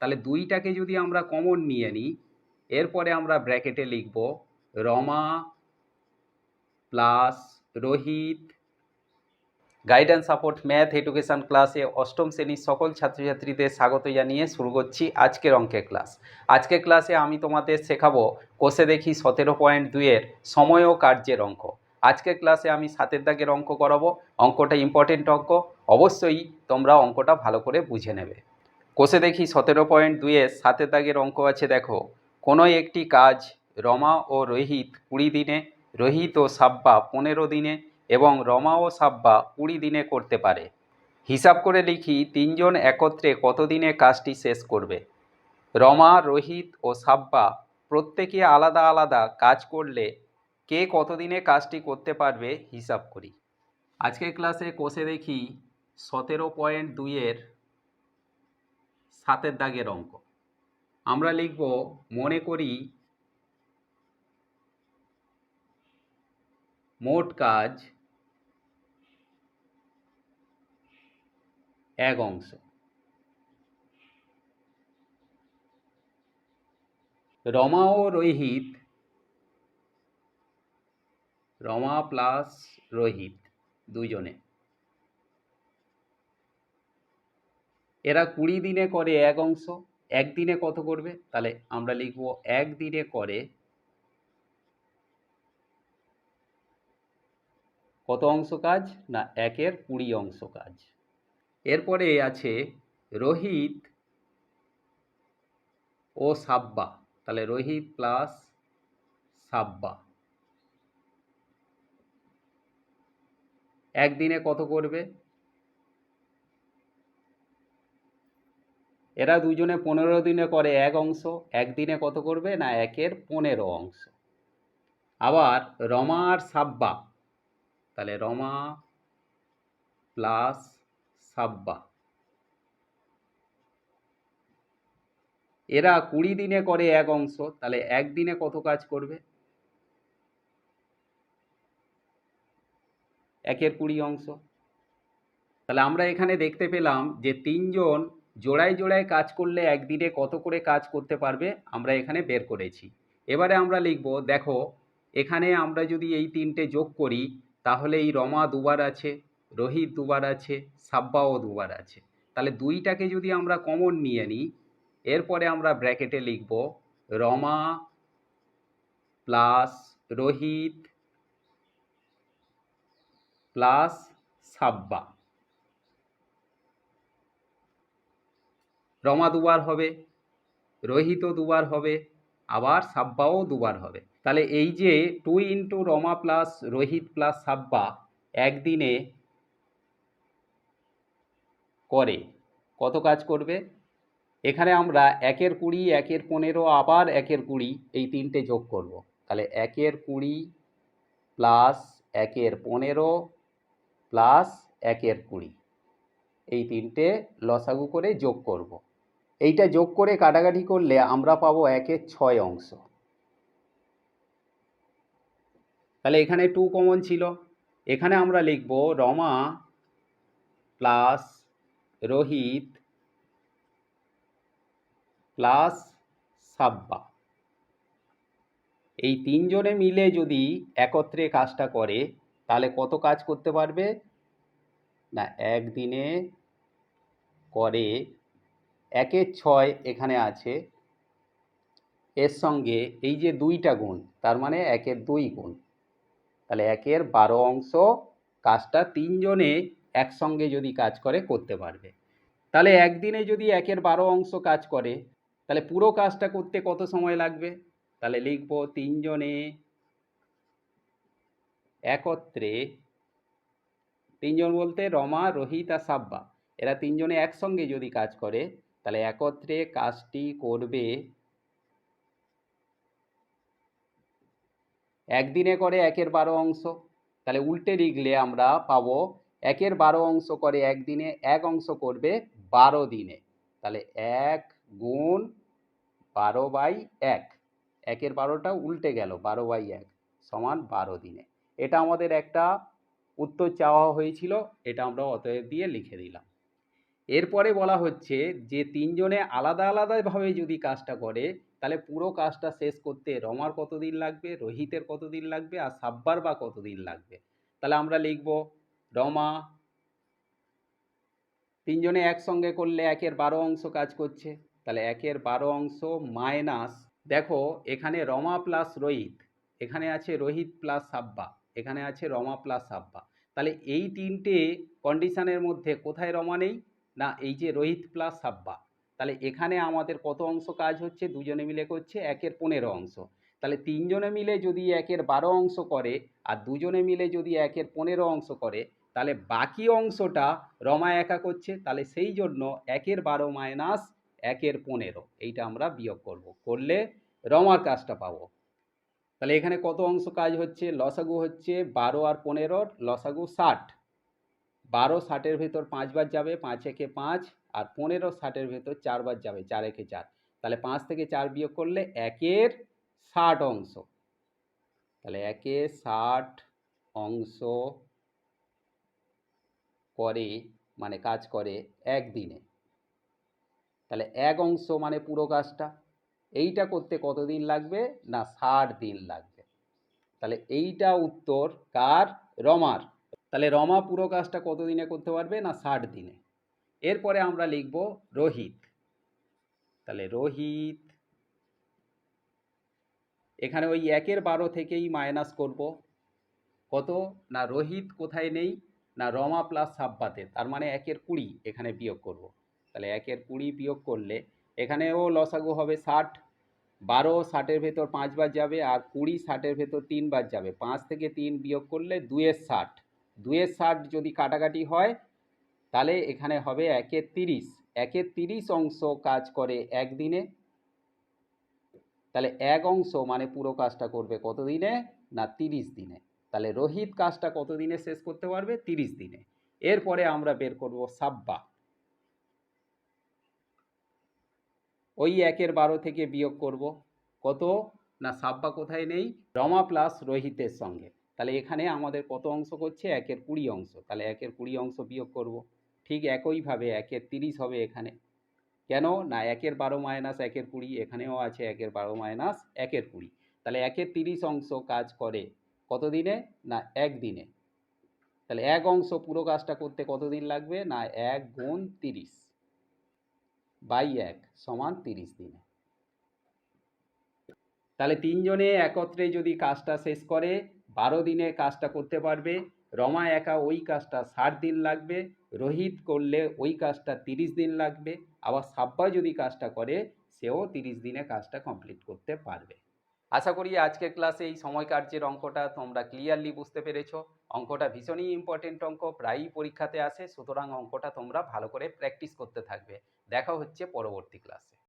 তাহলে দুইটাকে যদি আমরা কমন নিয়ে নিই, এরপরে আমরা ব্র্যাকেটে লিখব Rama plus Rohit. Guidance support math education ক্লাসে অষ্টম শ্রেণীর সকল ছাত্রছাত্রীদের স্বাগত জানিয়ে শুরু করছি আজকের অঙ্কের ক্লাস। আজকের ক্লাসে আমি তোমাদের শেখাবো কোষে দেখি 17.2-এর সময় ও কার্যের অঙ্ক। আজকের ক্লাসে আমি 7 দাগের অঙ্ক করাবো। অঙ্কটা ইম্পর্টেন্ট অঙ্ক, অবশ্যই তোমরা অঙ্কটা ভালো করে বুঝে নেবে। কোষে দেখি 17.2-এর 7 দাগের অঙ্ক আছে, দেখো। কোনো একটি কাজ রমা ও রোহিত 20 দিনে, রোহিত ও সাব্বা 15 দিনে এবং রমা ও সাব্বা 20 দিনে করতে পারে। হিসাব করে লিখি তিনজন একত্রে কত দিনে কাজটি শেষ করবে। রমা, রোহিত ও সাব্বা প্রত্যেকে আলাদা আলাদা কাজ করলে কে কত দিনে কাজটি করতে পারবে হিসাব করি। আজকের ক্লাসে কোষে দেখি 17.2-এর 7 দাগের অঙ্ক। আমরা লিখব মনে করি মোট কাজ 1 অংশ। রমা ও রোহিত, রমা প্লাস রোহিত দুজনে, এরা 20 দিনে করে 1 অংশ। একদিনে কত করবে? তাহলে আমরা লিখব একদিনে করে কত অংশ কাজ? না, 1-এর 20 অংশ কাজ। এরপরে আছে রোহিত ও সাব্বা, তাহলে রোহিত প্লাস সাব্বা একদিনে কত করবে? এরা দুজনে 15 দিনে করে 1 অংশ। একদিনে কত করবে? না, 1-এর 15 অংশ। আবার রমা আর সাব্বা, তাহলে রমা প্লাস সাব্বা এরা 20 দিনে করে 1 অংশ। তাহলে একদিনে কত কাজ করবে? 1-এর 20 অংশ। তাহলে আমরা এখানে দেখতে পেলাম যে তিনজন জোড়ায় জোড়ায় কাজ করলে একদিনে কত করে কাজ করতে পারবে আমরা এখানে বের করেছি। এবারে আমরা লিখব, দেখো এখানে আমরা যদি এই তিনটে যোগ করি তাহলে এই রমা দুবার আছে, রোহিত দুবার আছে, সাব্বাও দুবার আছে। তাহলে দুইটাকে যদি আমরা কমন নিয়ে নিই, এরপরে আমরা ব্র্যাকেটে লিখব রমা প্লাস রোহিত প্লাস সাব্বা। রমা দুবার হবে, রোহিতও দুবার হবে, আবার সাব্বাও দুবার হবে। তাহলে এই যে 2 into Rama plus Rohit plus সাব্বা একদিনে করে কত কাজ করবে? এখানে আমরা 1-এর 20, 1-এর 15, আবার 1-এর 20 এই তিনটে যোগ করব। তাহলে 1-এর 20 প্লাস 1-এর 15 প্লাস 1-এর 20 এই তিনটে লসাগু করে যোগ করব। এইটা যোগ করে কাটাকাটি করলে আমরা পাবো 1-এর 6 অংশ। তাহলে এখানে 2 কমন ছিল। এখানে আমরা লিখব রমা প্লাস রোহিত প্লাস সাব্বা এই তিনজনে মিলে যদি একত্রে কাজটা করে তাহলে কত কাজ করতে পারবে? না, একদিনে করে 1-এর 6 এখানে আছে, এর সঙ্গে এই যে 2টা গুণ, তার মানে 1-এর 2 গুণ। তাহলে 1-এর 12 অংশ কাজটা তিনজনে একসঙ্গে যদি কাজ করে করতে পারবে। তাহলে একদিনে যদি 1-এর 12 অংশ কাজ করে তাহলে পুরো কাজটা করতে কত সময় লাগবে? তাহলে লিখব তিনজনে একত্রে, তিনজন বলতে রমা, রোহিত আর সাব্বা, এরা তিনজনে একসঙ্গে যদি কাজ করে তাহলে একত্রে কাজটি করবে একদিনে করে 1-এর 12 অংশ। তাহলে উল্টে লিখলে আমরা পাবো 1-এর 12 অংশ করে একদিনে, 1 অংশ করবে 12 দিনে। তাহলে 1 গুণ 12/1, 1-এর 12টা উল্টে গেল, 12/1 সমান 12 দিনে। এটা আমাদের একটা উত্তর চাওয়া হয়েছিল, এটা আমরা অতএব দিয়ে লিখে দিলাম। এরপরে বলা হচ্ছে যে তিনজনে আলাদা আলাদাভাবে যদি কাজটা করে তাহলে পুরো কাজটা শেষ করতে রমার কতদিন লাগবে, রোহিতের কতদিন লাগবে, আর সাব্বার বা কতদিন লাগবে। তাহলে আমরা লিখব রমা তিনজনে একসঙ্গে করলে 1/12 অংশ কাজ করছে, তাহলে 1/12 অংশ মাইনাস, দেখো এখানে রমা প্লাস রোহিত, এখানে আছে রোহিত প্লাস সাব্বা, এখানে আছে রমা প্লাস সাব্বা। তাহলে এই তিনটে কন্ডিশনের মধ্যে কোথায় রমা নেই, না এই যে রোহিত প্লাস সাব্বা। তাহলে এখানে আমাদের কত অংশ কাজ হচ্ছে, দুজনে মিলে করছে 1/15 অংশ। তাহলে তিনজনে মিলে যদি 1/12 অংশ করে আর দুজনে মিলে যদি 1/15 অংশ করে, তাহলে বাকি অংশটা রমা একা করছে। তাহলে সেই জন্য 1/12 মাইনাস 1/15 এইটা আমরা বিয়োগ করব, করলে রমার কাজটা পাবো। তাহলে এখানে কত অংশ কাজ হচ্ছে, লসাগু হচ্ছে 12 আর 15, লসাগু 60। 12 60-এর ভেতর 5 বার যাবে, 5 একে 5, আর 15 60-এর ভেতর 4 বার যাবে, 4 একে 4। তাহলে 5 থেকে 4 বিয়োগ করলে 1/60 অংশ। তাহলে 1/60 অংশ করে মানে কাজ করে একদিনে। তাহলে 1 অংশ মানে পুরো কাজটা, এইটা করতে কতদিন লাগবে, না 60 দিন লাগবে। তাহলে এইটা উত্তর কার, রমার। তাহলে রমা পুরো কাজটা কত দিনে করতে পারবে, না 60 দিনে। এরপরে আমরা লিখব রোহিত। তাহলে রোহিত এখানে ওই 1/12 থেকেই মাইনাস করব, কত, না রোহিত কোথায় নেই, না রমা প্লাস সাব্বাতে, তার মানে 1/20 এখানে বিয়োগ করব। তাহলে 1/20 বিয়োগ করলে এখানেও লসাগু হবে 60। 12 60-এর ভেতর 5 বার যাবে, আর 20 60-এর ভেতর 3 বার যাবে, 5 থেকে 3 বিয়োগ করলে 2/60। 2/60 যদি কাটাকাটি হয় তাহলে এখানে হবে 1/30। 1/30 অংশ কাজ করে একদিনে। তাহলে 1 অংশ মানে পুরো কাজটা করবে কত দিনে, না 30 দিনে। তাহলে রোহিত কাজটা কত দিনে শেষ করতে পারবে, 30 দিনে। এরপরে আমরা বের করব সাব্বা। ওই 1/12 থেকে বিয়োগ করব, কত, না সাব্বা কোথায় নেই, রমা প্লাস রোহিতের সঙ্গে। তাহলে এখানে আমাদের কত অংশ করছে, 1/20 অংশ। তাহলে 1/20 অংশ বিয়োগ করব। ঠিক একইভাবে 1/30 হবে এখানে, কেন না 1/12 মাইনাস 1/20, এখানেও আছে 1/12 মাইনাস 1/20। তাহলে 1/30 অংশ কাজ করে কত দিনে, না একদিনে। তাহলে 1 অংশ পুরো কাজটা করতে কত দিন লাগবে, না 1 গুণ 30 বাই 1 সমান 30 দিনে। তাহলে তিনজনে একত্রে যদি কাজটা শেষ করে 12 দিনে কাজটা করতে পারবে। রমা একা ওই কাজটা 60 দিন লাগবে, রোহিত করলে ওই কাজটা 30 দিন লাগবে, আবার সাব্বা যদি কাজটা করে সেও 30 দিনে কাজটা কমপ্লিট করতে পারবে। আশা করি আজকের ক্লাসে এই সময় কার্যের অঙ্কটা তোমরা ক্লিয়ারলি বুঝতে পেরেছো। অঙ্কটা ভীষণই ইম্পর্টেন্ট অঙ্ক, প্রায়ই পরীক্ষাতে আসে, সুতরাং অঙ্কটা তোমরা ভালো করে প্র্যাকটিস করতে থাকবে। দেখা হচ্ছে পরবর্তী ক্লাসে।